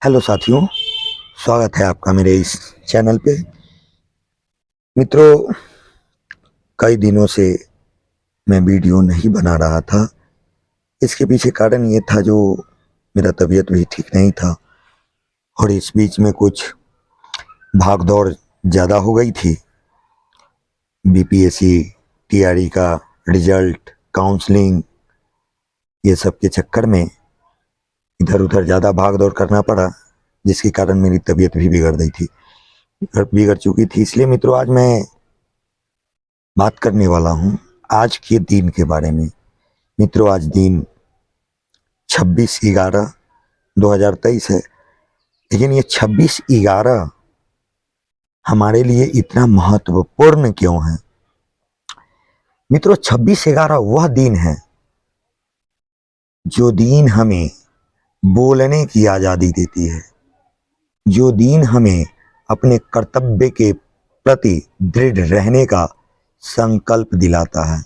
Hello साथियों, स्वागत है आपका मेरे इस चैनल पे। मित्रों, कई दिनों से मैं वीडियो नहीं बना रहा था। इसके पीछे कारण ये था जो मेरा तबीयत भी ठीक नहीं था और इस बीच में कुछ भाग दौड़ ज़्यादा हो गई थी। बीपीएससी, टीआरई का रिजल्ट, काउंसलिंग, ये सब के चक्कर में इधर उधर ज़्यादा भाग दौड़ करना पड़ा, जिसके कारण मेरी तबीयत भी बिगड़ चुकी थी। इसलिए मित्रों, आज मैं बात करने वाला हूँ आज के दिन के बारे में। मित्रों, आज दिन 26/11/2023 है, लेकिन ये 26/11 हमारे लिए इतना महत्वपूर्ण क्यों है? मित्रों, 26/11 वह दिन है जो दिन हमें बोलने की आज़ादी देती है, जो दिन हमें अपने कर्तव्य के प्रति दृढ़ रहने का संकल्प दिलाता है।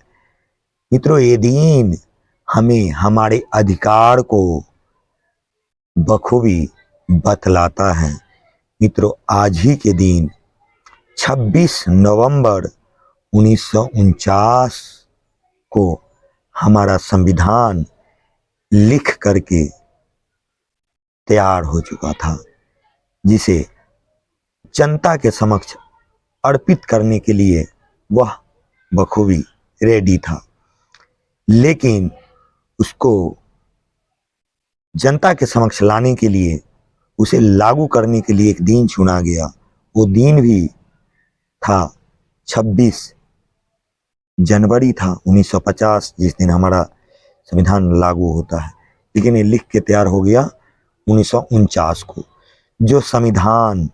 मित्रों, ये दिन हमें हमारे अधिकार को बखूबी बतलाता है। मित्रों, आज ही के दिन 26 नवंबर 1949 को हमारा संविधान लिख करके तैयार हो चुका था, जिसे जनता के समक्ष अर्पित करने के लिए वह बखूबी रेडी था। लेकिन उसको जनता के समक्ष लाने के लिए, उसे लागू करने के लिए एक दिन चुना गया। वो दिन भी था 26 जनवरी था 1950, जिस दिन हमारा संविधान लागू होता है। लेकिन ये लिख के तैयार हो गया 1949 को। जो संविधान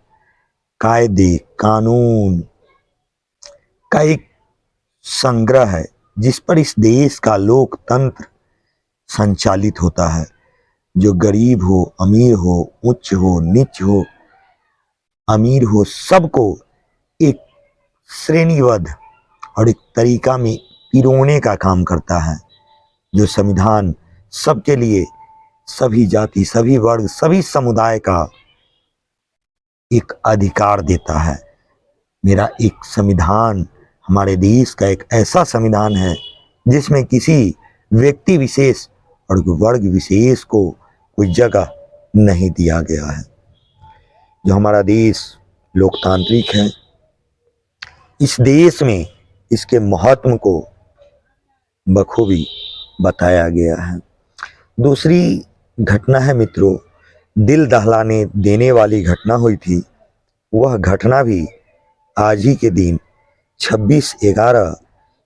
कायदे कानून का एक संग्रह है, जिस पर इस देश का लोकतंत्र संचालित होता है। जो गरीब हो, अमीर हो, उच्च हो, नीच हो, अमीर हो, सबको एक श्रेणीबद्ध और एक तरीका में पिरोने का काम करता है। जो संविधान सबके लिए, सभी जाति, सभी वर्ग, सभी समुदाय का एक अधिकार देता है। मेरा एक संविधान हमारे देश का एक ऐसा संविधान है जिसमें किसी व्यक्ति विशेष और वर्ग विशेष को कोई जगह नहीं दिया गया है। जो हमारा देश लोकतांत्रिक है, इस देश में इसके महत्व को बखूबी बताया गया है। दूसरी घटना है मित्रों, दिल दहलाने देने वाली घटना हुई थी। वह घटना भी आज ही के दिन 26/11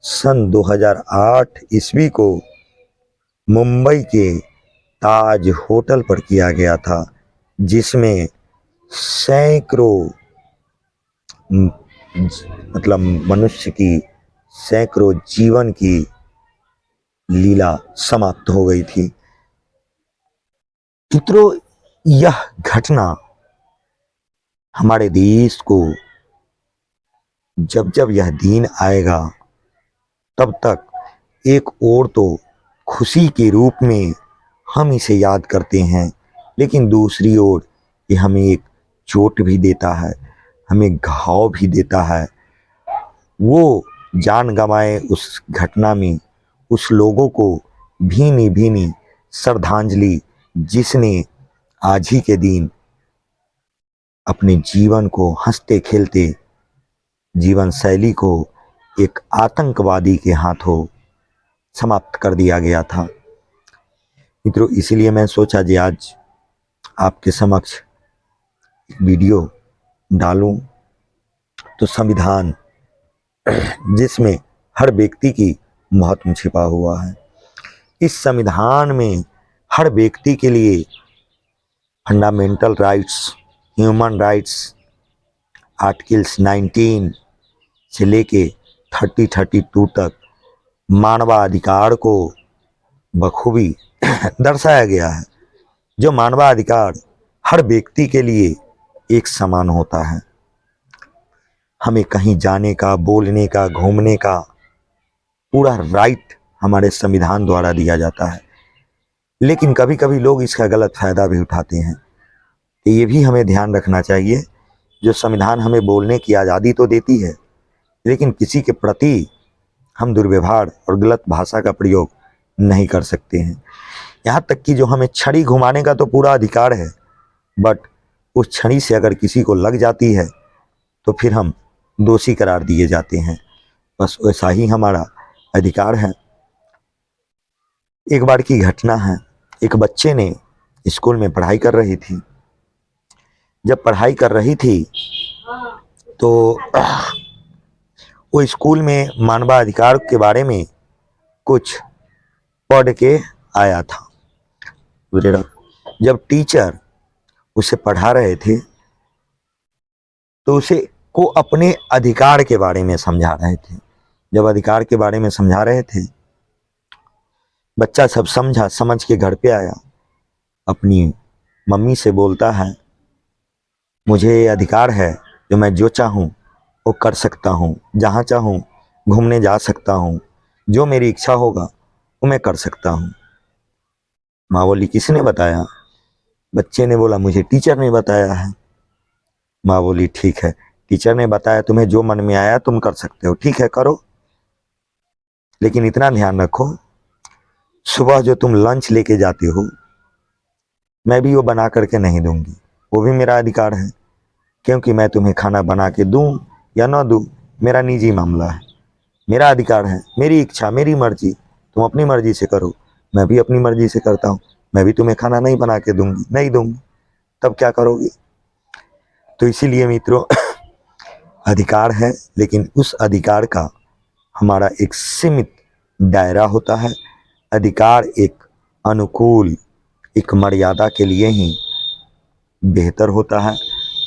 सन 2008 ईस्वी को मुंबई के ताज होटल पर किया गया था, जिसमें सैकड़ों मतलब मनुष्य की सैकड़ों जीवन की लीला समाप्त हो गई थी। मित्रों, यह घटना हमारे देश को, जब जब यह दिन आएगा तब तक एक और तो खुशी के रूप में हम इसे याद करते हैं, लेकिन दूसरी ओर ये हमें एक चोट भी देता है, हमें घाव भी देता है। वो जान गंवाए उस घटना में उस लोगों को भीनी भीनी श्रद्धांजलि, जिसने आज ही के दिन अपने जीवन को, हंसते खेलते जीवन शैली को एक आतंकवादी के हाथों समाप्त कर दिया गया था। मित्रों, इसीलिए मैं सोचा कि आज आपके समक्ष एक वीडियो डालूं। तो संविधान, जिसमें हर व्यक्ति की महत्व छिपा हुआ है, इस संविधान में हर व्यक्ति के लिए fundamental rights, human rights, articles 19 से लेके 32 तक मानवाधिकार को बखूबी दर्शाया गया है। जो मानवाधिकार हर व्यक्ति के लिए एक समान होता है। हमें कहीं जाने का, बोलने का, घूमने का पूरा राइट हमारे संविधान द्वारा दिया जाता है। लेकिन कभी कभी लोग इसका गलत फायदा भी उठाते हैं। तो ये भी हमें ध्यान रखना चाहिए, जो संविधान हमें बोलने की आज़ादी तो देती है, लेकिन किसी के प्रति हम दुर्व्यवहार और गलत भाषा का प्रयोग नहीं कर सकते हैं। यहाँ तक कि जो हमें छड़ी घुमाने का तो पूरा अधिकार है, बट उस छड़ी से अगर किसी को लग जाती है तो फिर हम दोषी करार दिए जाते हैं। बस वैसा ही हमारा अधिकार है। एक बार की घटना है, एक बच्चे ने स्कूल में पढ़ाई कर रही थी। जब पढ़ाई कर रही थी तो वो स्कूल में मानवाधिकार के बारे में कुछ पढ़ के आया था। जब टीचर उसे पढ़ा रहे थे तो उसे को अपने अधिकार के बारे में समझा रहे थे। जब अधिकार के बारे में समझा रहे थे, बच्चा सब समझा, समझ के घर पे आया, अपनी मम्मी से बोलता है, मुझे ये अधिकार है जो मैं जो चाहूँ वो कर सकता हूँ, जहाँ चाहूँ घूमने जा सकता हूँ, जो मेरी इच्छा होगा वो मैं कर सकता हूँ। माँ बोली, किसने बताया? बच्चे ने बोला, मुझे टीचर ने बताया है। माँ बोली, ठीक है, टीचर ने बताया, तुम्हें जो मन में आया तुम कर सकते हो, ठीक है करो, लेकिन इतना ध्यान रखो, सुबह जो तुम लंच लेके जाते हो मैं भी वो बना करके नहीं दूंगी, वो भी मेरा अधिकार है, क्योंकि मैं तुम्हें खाना बना के दूं या ना दूं मेरा निजी मामला है, मेरा अधिकार है, मेरी इच्छा, मेरी मर्जी, तुम अपनी मर्जी से करो, मैं भी अपनी मर्जी से करता हूँ। मैं भी तुम्हें खाना नहीं बना के दूंगी, नहीं दूंगी, तब क्या करोगी? तो इसीलिए मित्रों, अधिकार है, लेकिन उस अधिकार का हमारा एक सीमित दायरा होता है। अधिकार एक अनुकूल, एक मर्यादा के लिए ही बेहतर होता है,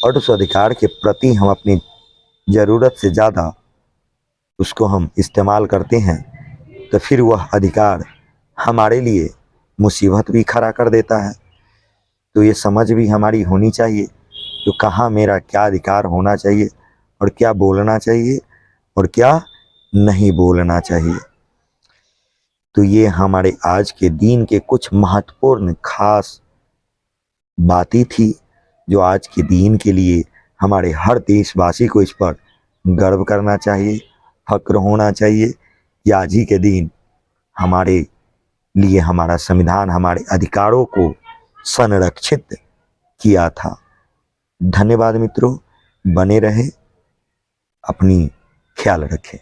और उस अधिकार के प्रति हम अपनी ज़रूरत से ज़्यादा उसको हम इस्तेमाल करते हैं तो फिर वह अधिकार हमारे लिए मुसीबत भी खड़ा कर देता है। तो ये समझ भी हमारी होनी चाहिए, तो कहाँ मेरा क्या अधिकार होना चाहिए और क्या बोलना चाहिए और क्या नहीं बोलना चाहिए। तो ये हमारे आज के दिन के कुछ महत्वपूर्ण खास बातें थी, जो आज के दिन के लिए हमारे हर देशवासी को इस पर गर्व करना चाहिए, फक्र होना चाहिए कि आज ही के दिन हमारे लिए हमारा संविधान हमारे अधिकारों को संरक्षित किया था। धन्यवाद मित्रों, बने रहे, अपनी ख्याल रखें।